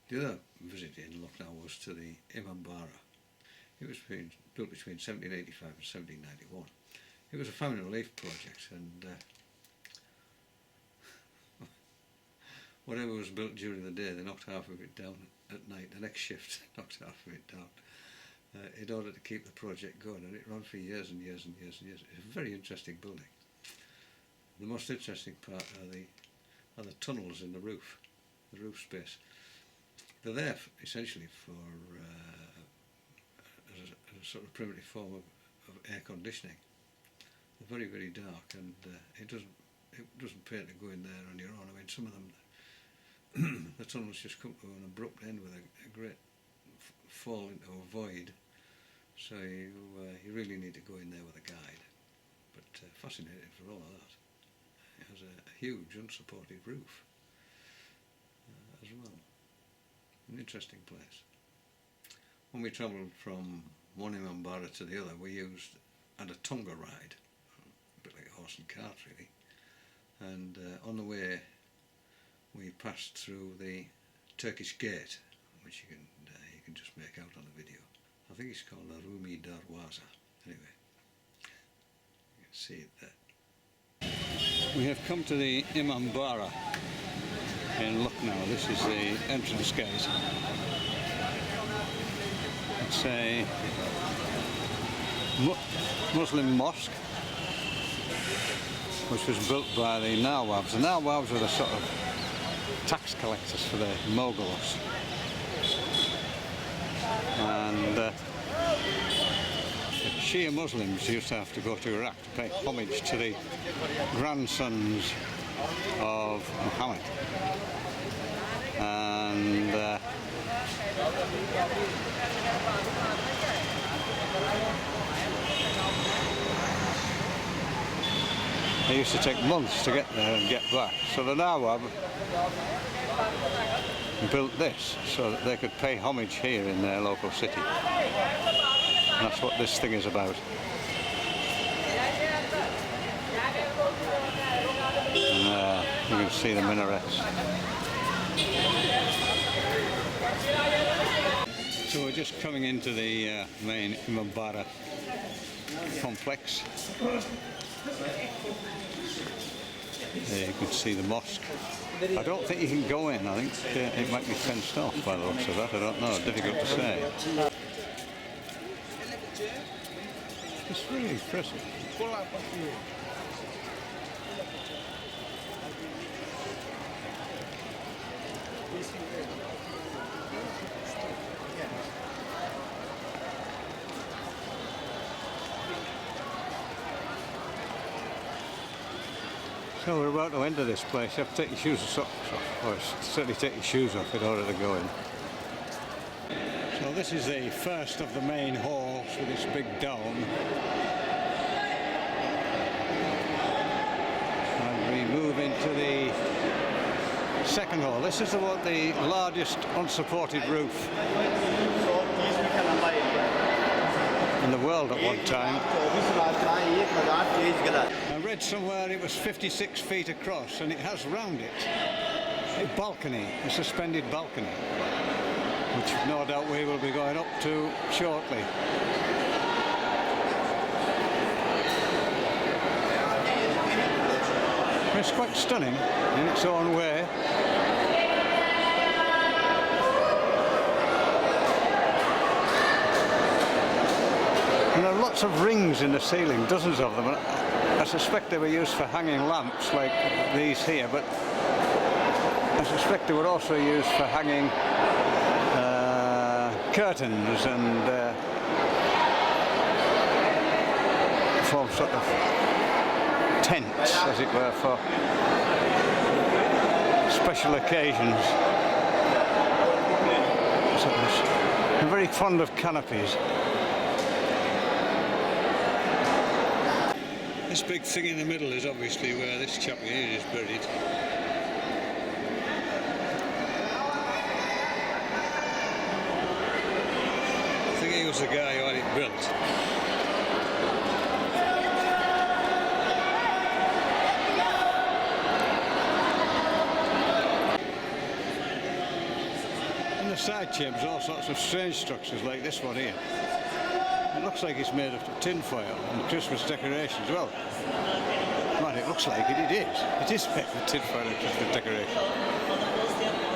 The other visit in Lucknow was to the Imambaras. It was built between 1785 and 1791. It was a family relief project, and whatever was built during the day, they knocked half of it down at night. The next shift knocked half of it down in order to keep the project going, and it ran for years and years and years and years. It's a very interesting building. The most interesting part are the tunnels in the roof space. They're there essentially for as a sort of primitive form of air conditioning. They're very, very dark, and it doesn't pay to go in there on your own. I mean, some of them, the tunnels just come to an abrupt end with a great fall into a void. So you really need to go in there with a guide. But fascinating for all of that. It has a huge unsupported roof as well. An interesting place. When we travelled from one Imambara to the other, we had a Tonga ride, a bit like a horse and cart really, and on the way we passed through the Turkish gate, which you can just make out on the video. I think it's called the Rumi Darwaza. Anyway, you can see it there. We have come to the Imambara in Lucknow. This is the entrance gate. It's a Muslim mosque which was built by the Nawabs. The Nawabs were the sort of tax collectors for the Mughals. And the Shia Muslims used to have to go to Iraq to pay homage to the grandsons of Muhammad. And they used to take months to get there and get back. So the Nawab built this so that they could pay homage here in their local city. And that's what this thing is about. And you can see the minarets. So we're just coming into the main Imambara complex. There you can see the mosque. I don't think you can go in. I think it might be fenced off by the looks of that. I don't know. Difficult to say. It's really impressive. So we're about to enter this place. You have to take your shoes off, or certainly take your shoes off in order to go in. So this is the first of the main halls with this big dome. And we move into the second hall. This is the largest unsupported roof in the world at one time. I read somewhere it was 56 feet across, and it has round it a balcony, a suspended balcony, which no doubt we will be going up to shortly. It's quite stunning in its own way. And there are lots of rings in the ceiling, dozens of them. I suspect they were used for hanging lamps like these here, but I suspect they were also used for hanging curtains and form sort of tents, as it were, for special occasions. So I'm very fond of canopies. This big thing in the middle is obviously where this chap here is buried. I think he was the guy who had it built. the side chambers, all sorts of strange structures like this one here. It looks like it's made of tin foil and Christmas decorations. Well, right, it looks like it. It is. It is made of tin foil and Christmas decorations.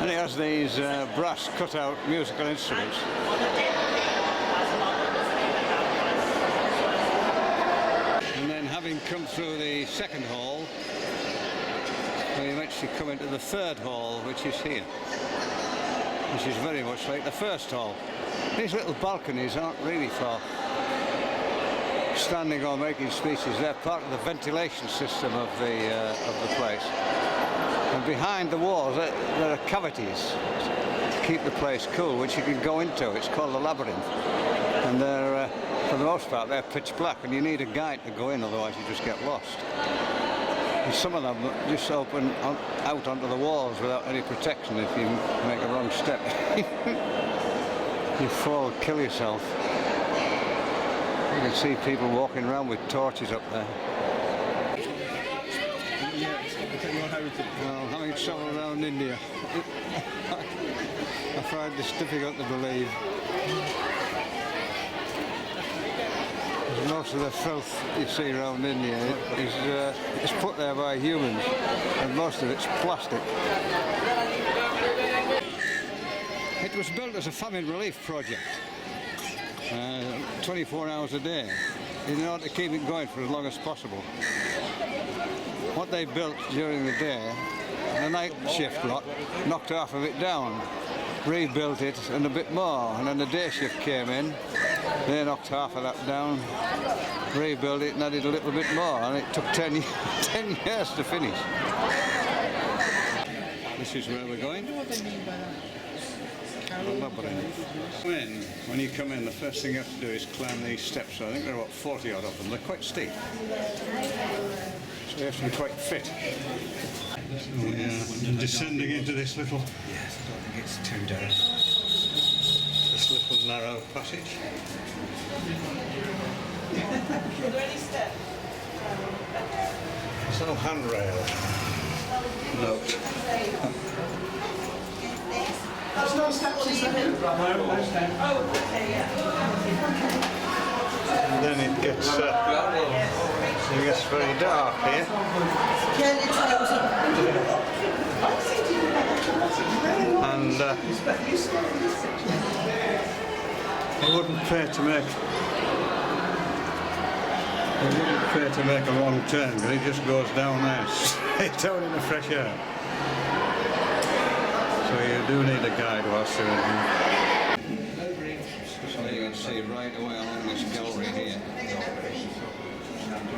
And it has these brass cut-out musical instruments. And then, having come through the second hall, we eventually come into the third hall, which is here, which is very much like the first hall. These little balconies aren't really for standing or making speeches. They're part of the ventilation system of the place. And behind the walls there are cavities to keep the place cool, which you can go into. It's called the labyrinth. And they're, for the most part, they're pitch black, and you need a guide to go in, otherwise you just get lost. And some of them just open out onto the walls without any protection. If you make a wrong step, you fall, kill yourself. You can see people walking around with torches up there. Well, having travelled around India, I find this difficult to believe. Most of the filth you see around India is put there by humans, and most of it's plastic. It was built as a famine relief project, 24 hours a day, in order to keep it going for as long as possible. What they built during the day, the night shift lot knocked half of it down, rebuilt it and a bit more, and then the day shift came in, they knocked half of that down, rebuilt it and added a little bit more, and it took 10 years to finish. This is where we're going. When you come in, the first thing you have to do is climb these steps. I think there are about 40 odd of them. They're quite steep, so you have to be quite fit. So we are descending into this little... Yes, I don't think it's too dark. This little narrow passage. There's no handrail. Note. There's no steps, is there? No, no steps. And then it gets very dark here. And it wouldn't pay to make a wrong turn, because it just goes down there, straight down in the fresh air. So you do need a guide whilst you're in here. So you can see right away along this gallery here,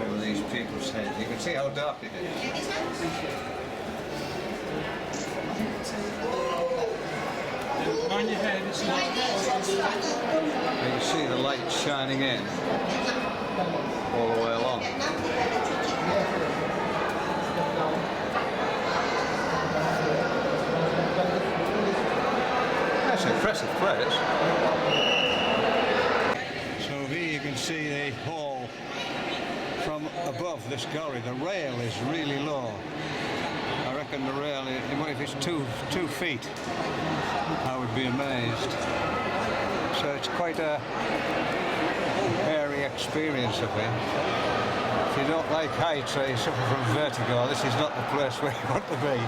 over these people's heads. You can see how dark it is. Mind your head, it's not. You can see the light shining in all the way along. That's an impressive place. So here you can see the hall from above this gallery. The rail is really low. I reckon the rail, if it's two feet, I would be amazed. So it's quite a hairy experience up here. If you don't like heights or you suffer from vertigo, this is not the place where you want to be.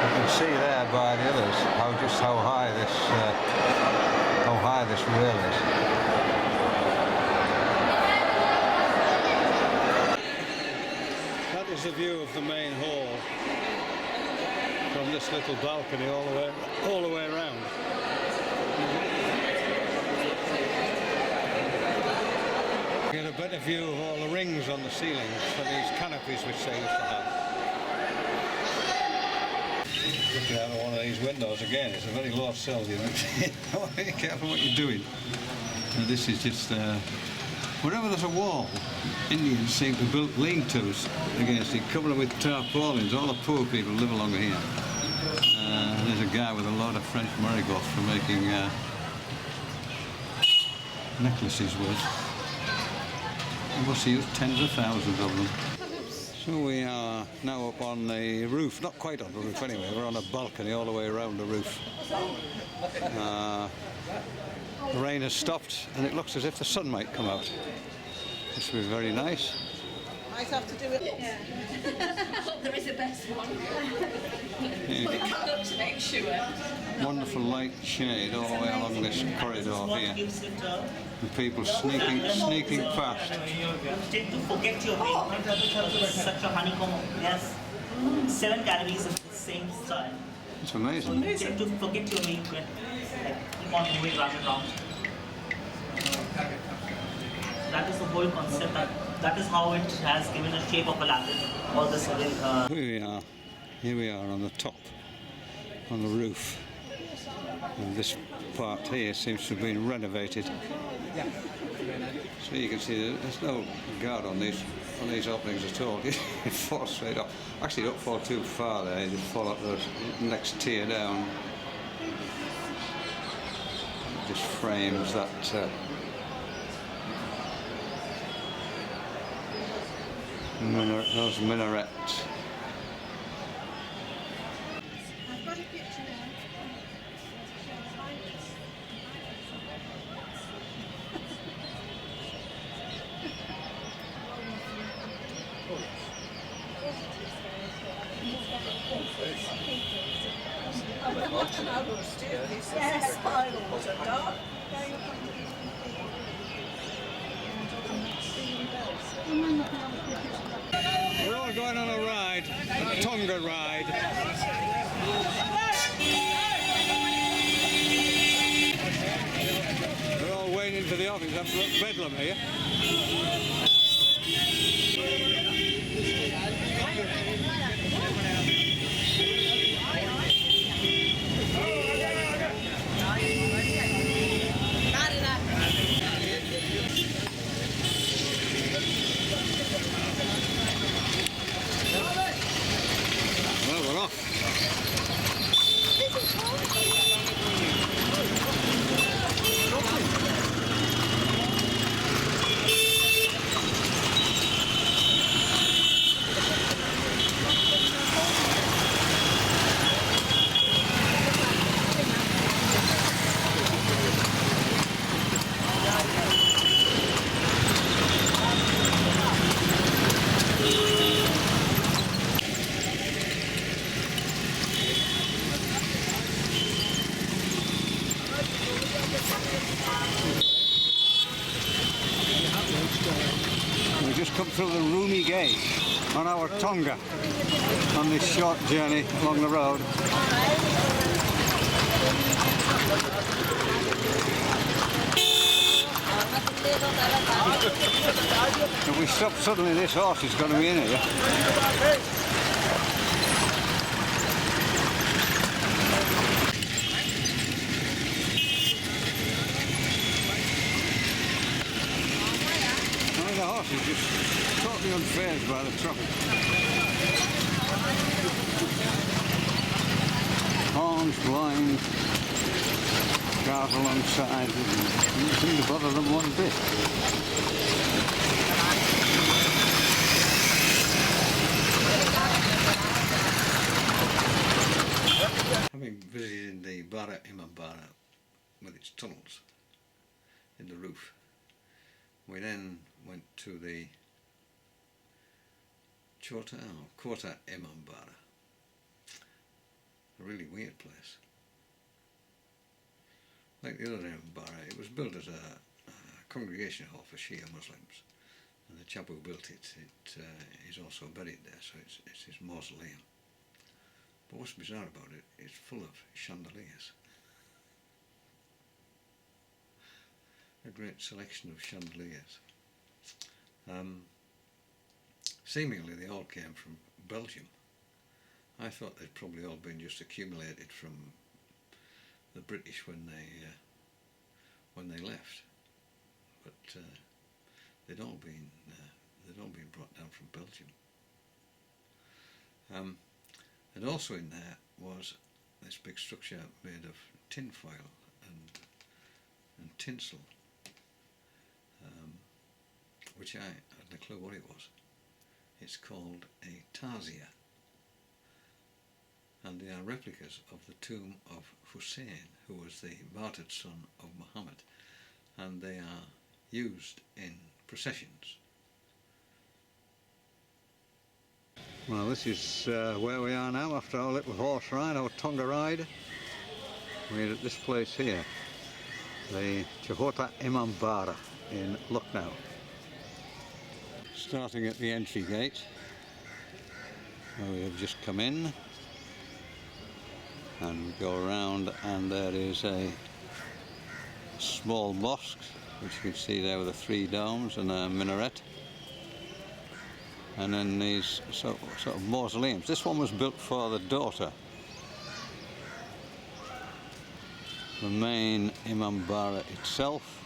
You can see there by the others how high this rail is. That is the view of the main hall from this little balcony all the way around. Get a better view of all the rings on the ceilings for these canopies which they used to have. Looking out of one of these windows again, it's a very low sill, you know. Be careful what you're doing. Now this is just wherever there's a wall, Indians seem to build lean-tos against it, cover them with tarpaulins. All the poor people live along here. There's a guy with a load of French marigolds for making necklaces with. He must use tens of thousands of them. So we are now up on the roof, not quite on the roof anyway, we're on a balcony all the way around the roof. The rain has stopped and it looks as if the sun might come out. This will be very nice. Might have to do it. Yeah. I hope there is a best one. Yeah. We come up to make sure. Wonderful light shade all the way along this corridor here. And people sneaking past. You tend to forget your main such a honeycomb. Yes. 7 calories of the same style. It's amazing. You tend to forget your main like keep on moving round and round. That is the whole concept. That is how it has given a shape of a ladder. All the seven. Here we are on the top, on the roof. And this part here seems to have been renovated. So you can see there's no guard on these openings at all. It falls straight up. Actually, don't fall too far there. You fall up the next tier down. It just frames that. Those minarets. I've got a picture now. Yes, spirals are dark. We're all going on a ride, a Tonga ride. We're all waiting for the office. That's bedlam here. Well, we're off. We just come through the Roomy Gate on our Tonga on this short journey along the road. If we stop suddenly, this horse is going to be in here. The horse is just totally unfazed by the traffic. Horns blind, cars alongside, it doesn't seem to bother them one bit. Having visited the Bara Imambaras with its tunnels in the roof, we then went to the Chota, Imambaras. A really weird place. Like the other Imambaras, it was built as a congregation hall for Shia Muslims, and the chap who built it is also buried there, so it's his mausoleum. But what's bizarre about it, it's full of chandeliers. A great selection of chandeliers. Seemingly they all came from Belgium. I thought they'd probably all been just accumulated from the British when they left, but they'd all been brought down from Belgium. And also in there was this big structure made of tin foil and tinsel, which I had no clue what it was. it's called a Tazia, and they are replicas of the tomb of Hussein, who was the martyred son of Muhammad, and they are used in processions. Well, this is where we are now after our little horse ride, our Tonga ride. We're at this place here, the Chota Imambaras in Lucknow. Starting at the entry gate, where we have just come in, and we go around, and there is a small mosque, which you can see there with the 3 domes and a minaret, and then these sort of mausoleums. This one was built for the daughter, the main Imambara itself,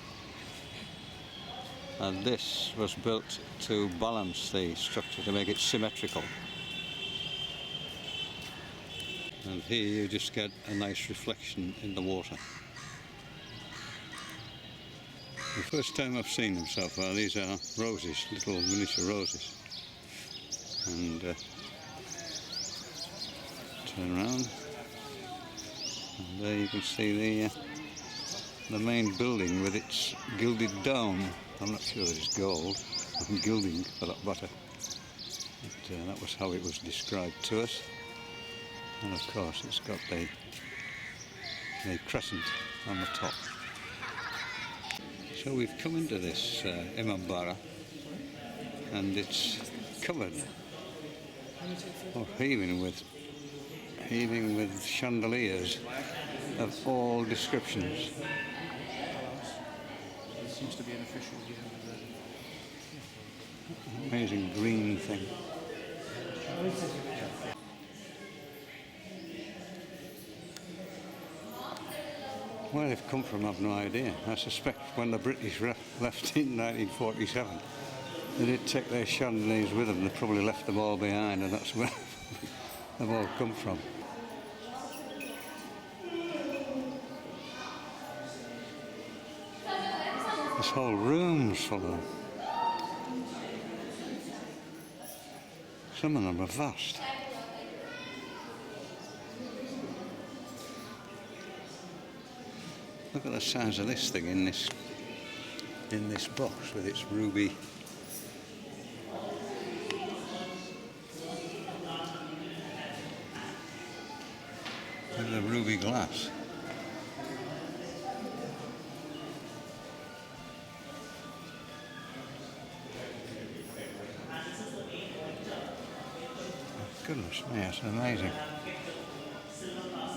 and this was built to balance the structure, to make it symmetrical. And here you just get a nice reflection in the water. The first time I've seen them so far. These are roses, little miniature roses. And turn around, and there you can see the main building with its gilded dome. I'm not sure that it's gold, or gilding for that matter, but that was how it was described to us. And of course it's got the crescent on the top. So we've come into this Imambara, and it's covered, or heaving with chandeliers of all descriptions. It seems to be an official year. Amazing green thing. Where they've come from, I've no idea. I suspect when the British left in 1947, they did take their chandeliers with them. They probably left them all behind, and that's where they've all come from. This whole room's full of them. Some of them are vast. Look at the size of this thing in this box with its ruby. With the ruby glass. Goodness me, it's amazing.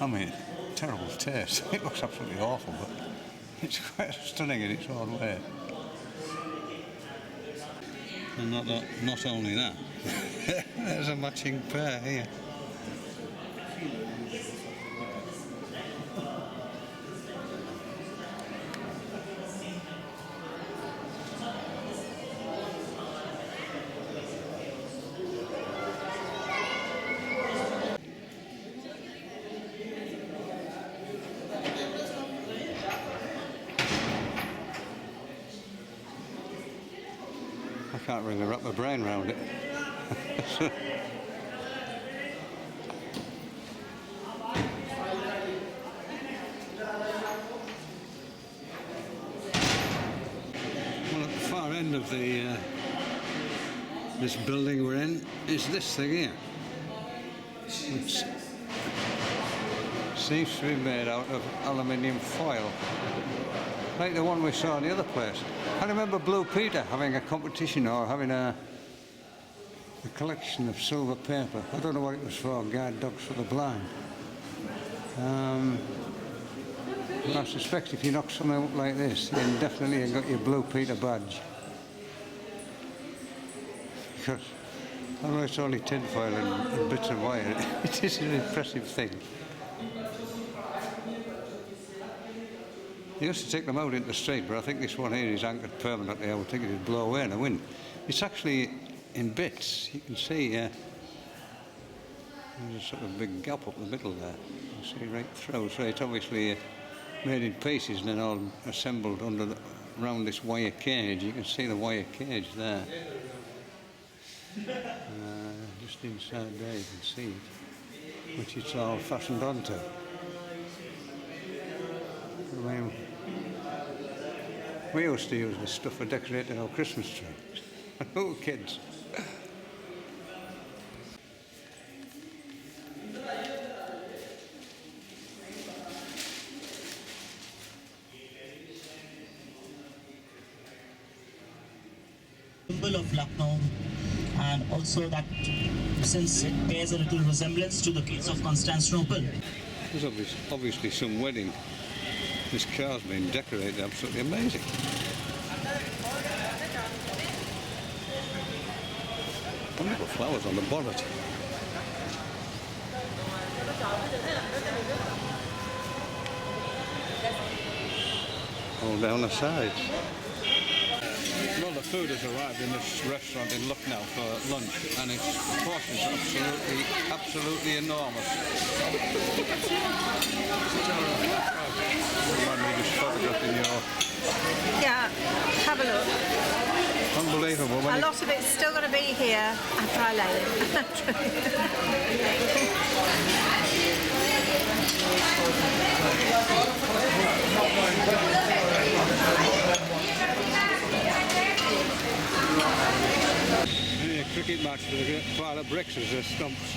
I mean, terrible taste. It looks absolutely awful, but it's quite stunning in its own way. And not only that, there's a matching pair here. I can't really wrap my brain around it. Well, at the far end of this building we're in is this thing here, which seems to be made out of aluminium foil, like the one we saw in the other place. I remember Blue Peter having a competition, or having a collection of silver paper. I don't know what it was for, guide dogs for the blind. I suspect if you knock something up like this, you definitely have got your Blue Peter badge. Because although it's only tinfoil and bits of wire, it is an impressive thing. They used to take them out into the street, but I think this one here is anchored permanently. I would think it would blow away in the wind. It's actually in bits. You can see there's a sort of big gap up the middle there. You see right through. So it's obviously made in pieces and then all assembled around this wire cage. You can see the wire cage there. Just inside there you can see it, which it's all fastened onto. I mean, we used to use this stuff for decorating our Christmas tree. Oh, kids. Symbol of Lucknow, and also that since it bears a little resemblance to the gates of Constantinople. There's obviously some wedding. This car's been decorated absolutely amazing. Wonderful flowers on the bonnet. All down the sides. Well, the food has arrived in this restaurant in Lucknow for lunch, and its portions are absolutely enormous. You might be just photographing your... Yeah, have a look. Unbelievable. A lot of it's still going to be here after I lay it. A cricket match with a pile of bricks as their stumps.